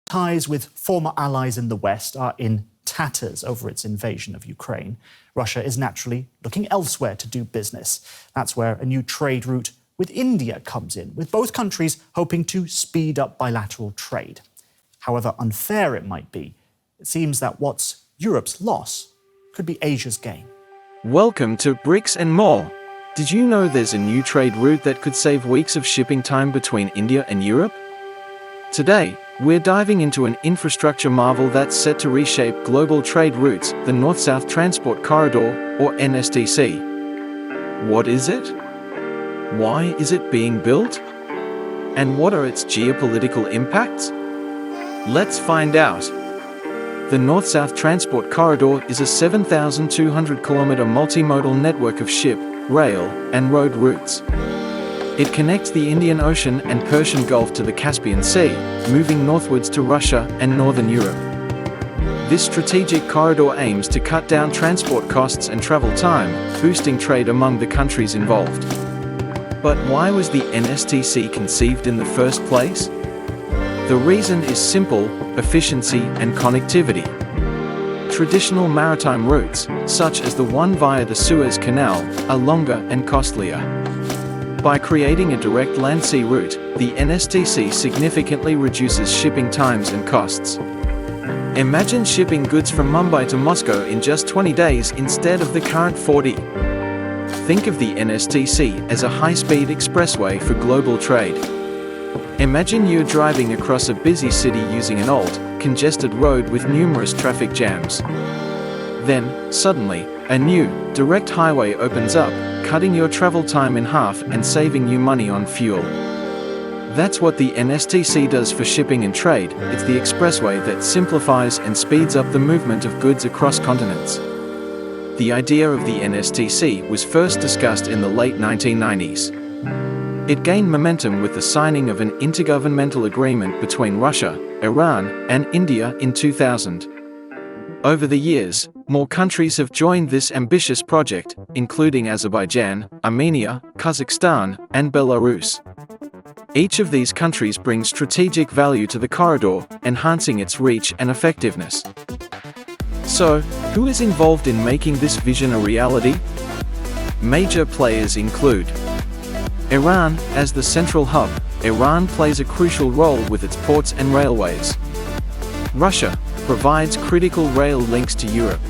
Ties with former allies in the West are in tatters over its invasion of Ukraine. Russia is naturally looking elsewhere to do business. That's where a new trade route with India comes in, with both countries hoping to speed up bilateral trade. However unfair it might be, it seems that what's Europe's loss could be Asia's gain. Welcome to BRICS and More. Did you know there's a new trade route that could save weeks of shipping time between India and Europe? Today, we're diving into an infrastructure marvel that's set to reshape global trade routes, the North-South Transport Corridor, or NSTC. What is it? Why is it being built? And what are its geopolitical impacts? Let's find out. The North-South Transport Corridor is a 7,200-kilometer multimodal network of ship, rail, and road routes. It connects the Indian Ocean and Persian Gulf to the Caspian Sea, moving northwards to Russia and northern Europe. This strategic corridor aims to cut down transport costs and travel time, boosting trade among the countries involved. But why was the NSTC conceived in the first place? The reason is simple: efficiency and connectivity. Traditional maritime routes, such as the one via the Suez Canal, are longer and costlier. By creating a direct land-sea route, the NSTC significantly reduces shipping times and costs. Imagine shipping goods from Mumbai to Moscow in just 20 days instead of the current 40. Think of the NSTC as a high-speed expressway for global trade. Imagine you're driving across a busy city using an old, congested road with numerous traffic jams. Then, suddenly, a new, direct highway opens up, cutting your travel time in half and saving you money on fuel. That's what the NSTC does for shipping and trade. It's the expressway that simplifies and speeds up the movement of goods across continents. The idea of the NSTC was first discussed in the late 1990s. It gained momentum with the signing of an intergovernmental agreement between Russia, Iran, and India in 2000. Over the years, more countries have joined this ambitious project, including Azerbaijan, Armenia, Kazakhstan, and Belarus. Each of these countries brings strategic value to the corridor, enhancing its reach and effectiveness. So, who is involved in making this vision a reality? Major players include Iran. As the central hub, Iran plays a crucial role with its ports and railways. Russia provides critical rail links to Europe.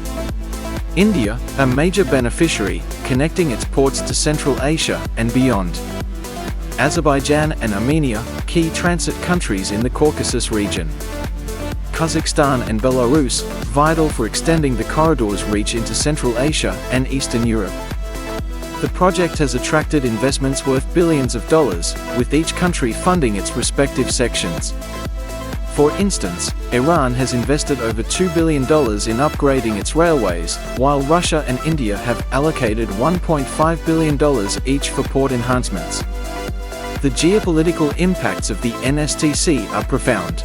India, a major beneficiary, connecting its ports to Central Asia and beyond. Azerbaijan and Armenia, key transit countries in the Caucasus region. Kazakhstan and Belarus, vital for extending the corridor's reach into Central Asia and Eastern Europe. The project has attracted investments worth billions of dollars, with each country funding its respective sections. For instance, Iran has invested over $2 billion in upgrading its railways, while Russia and India have allocated $1.5 billion each for port enhancements. The geopolitical impacts of the NSTC are profound.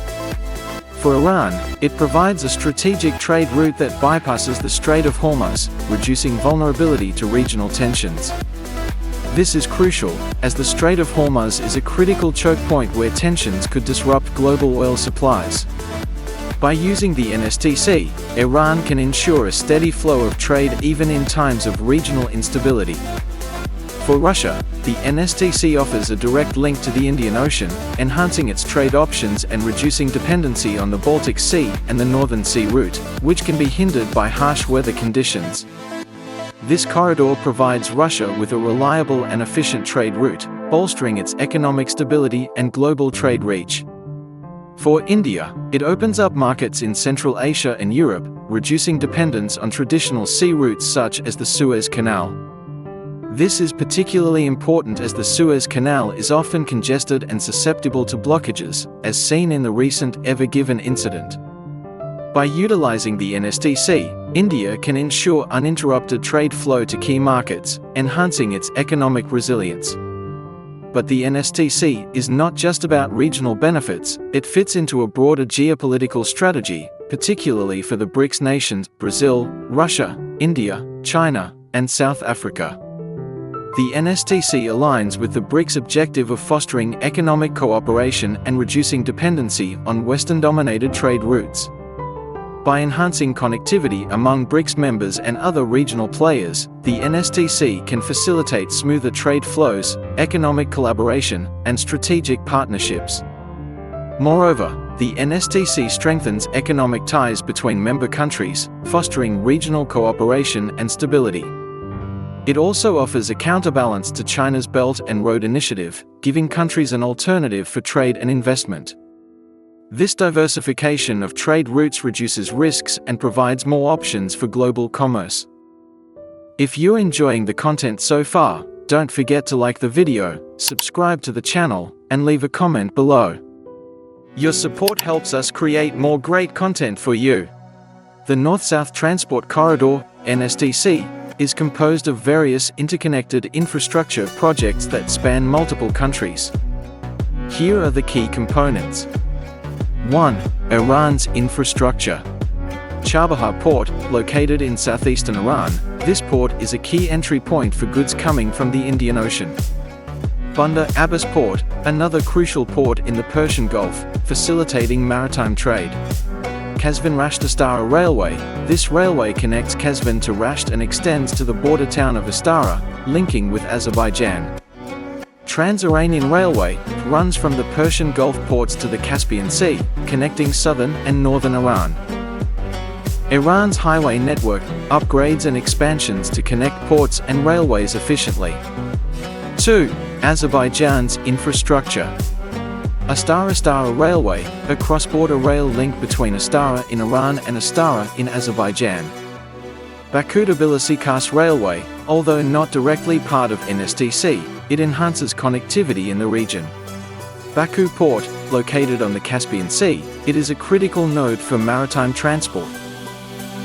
For Iran, it provides a strategic trade route that bypasses the Strait of Hormuz, reducing vulnerability to regional tensions. This is crucial, as the Strait of Hormuz is a critical choke point where tensions could disrupt global oil supplies. By using the NSTC, Iran can ensure a steady flow of trade even in times of regional instability. For Russia, the NSTC offers a direct link to the Indian Ocean, enhancing its trade options and reducing dependency on the Baltic Sea and the Northern Sea route, which can be hindered by harsh weather conditions. This corridor provides Russia with a reliable and efficient trade route, bolstering its economic stability and global trade reach. For India, it opens up markets in Central Asia and Europe, reducing dependence on traditional sea routes such as the Suez Canal. This is particularly important as the Suez Canal is often congested and susceptible to blockages, as seen in the recent Ever Given incident. By utilizing the NSTC, India can ensure uninterrupted trade flow to key markets, enhancing its economic resilience. But the NSTC is not just about regional benefits, it fits into a broader geopolitical strategy, particularly for the BRICS nations: Brazil, Russia, India, China, and South Africa. the NSTC aligns with the BRICS objective of fostering economic cooperation and reducing dependency on Western-dominated trade routes. By enhancing connectivity among BRICS members and other regional players, the NSTC can facilitate smoother trade flows, economic collaboration, and strategic partnerships. Moreover, the NSTC strengthens economic ties between member countries, fostering regional cooperation and stability. It also offers a counterbalance to China's Belt and Road Initiative, giving countries an alternative for trade and investment. This diversification of trade routes reduces risks and provides more options for global commerce. If you're enjoying the content so far, don't forget to like the video, subscribe to the channel, and leave a comment below. Your support helps us create more great content for you. The North-South Transport Corridor, NSTC, is composed of various interconnected infrastructure projects that span multiple countries. Here are the key components. 1. Iran's infrastructure. Chabahar Port, located in southeastern Iran, this port is a key entry point for goods coming from the Indian Ocean. Bandar Abbas Port, another crucial port in the Persian Gulf, facilitating maritime trade. Kasvin-Rasht-Astara Railway, this railway connects Kasvin to Rasht and extends to the border town of Astara, linking with Azerbaijan. Trans-Iranian Railway runs from the Persian Gulf ports to the Caspian Sea, connecting southern and northern Iran. Iran's highway network upgrades and expansions to connect ports and railways efficiently. 2. Azerbaijan's infrastructure. Astara-Astara Railway, a cross-border rail link between Astara in Iran and Astara in Azerbaijan. Baku-Tbilisi-Kars Railway, although not directly part of NSTC, it enhances connectivity in the region. Baku Port, located on the Caspian Sea, it is a critical node for maritime transport.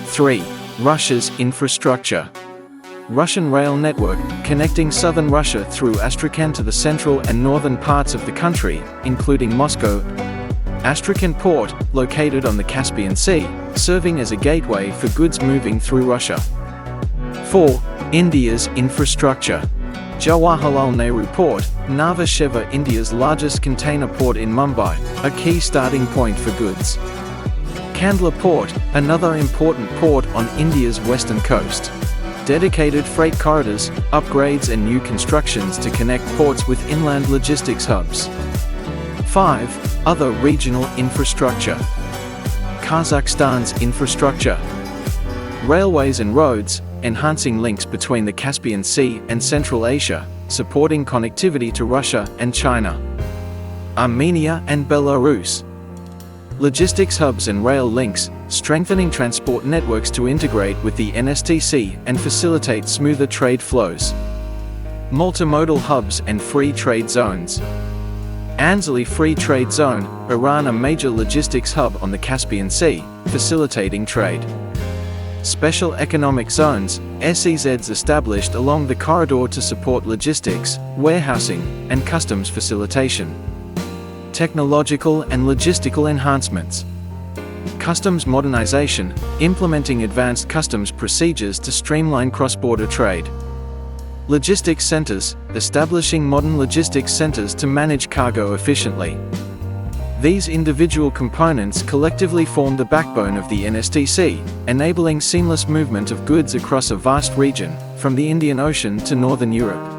3. Russia's infrastructure. Russian rail network, connecting southern Russia through Astrakhan to the central and northern parts of the country, including Moscow. Astrakhan Port, located on the Caspian Sea, serving as a gateway for goods moving through Russia. 4. India's infrastructure. Jawaharlal Nehru Port, Nhava Sheva, India's largest container port in Mumbai, a key starting point for goods. Kandla Port, another important port on India's western coast. Dedicated freight corridors, upgrades and new constructions to connect ports with inland logistics hubs. 5. Other regional infrastructure. Kazakhstan's infrastructure. Railways and roads, enhancing links between the Caspian Sea and Central Asia, supporting connectivity to Russia and China. Armenia and Belarus. Logistics hubs and rail links, strengthening transport networks to integrate with the NSTC and facilitate smoother trade flows. Multimodal hubs and free trade zones. Anzali Free Trade Zone, Iran, a major logistics hub on the Caspian Sea, facilitating trade. Special Economic Zones, SEZs established along the corridor to support logistics, warehousing, and customs facilitation. Technological and logistical enhancements. Customs modernization, implementing advanced customs procedures to streamline cross-border trade. Logistics centers, establishing modern logistics centers to manage cargo efficiently. These individual components collectively form the backbone of the NSTC, enabling seamless movement of goods across a vast region, from the Indian Ocean to Northern Europe.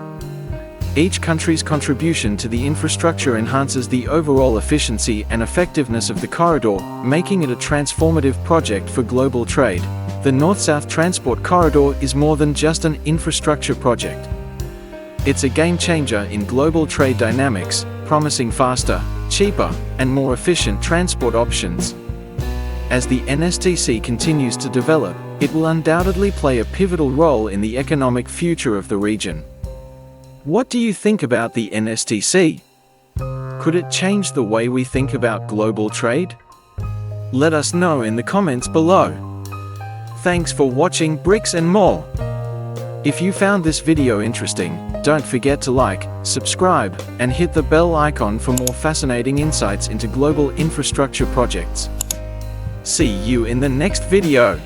Each country's contribution to the infrastructure enhances the overall efficiency and effectiveness of the corridor, making it a transformative project for global trade. The North-South Transport Corridor is more than just an infrastructure project. It's a game-changer in global trade dynamics, promising faster, cheaper, and more efficient transport options. As the NSTC continues to develop, it will undoubtedly play a pivotal role in the economic future of the region. What do you think about the NSTC? Could it change the way we think about global trade? Let us know in the comments below. Thanks for watching BRICS and More. If you found this video interesting, don't forget to like, subscribe, and hit the bell icon for more fascinating insights into global infrastructure projects. See you in the next video.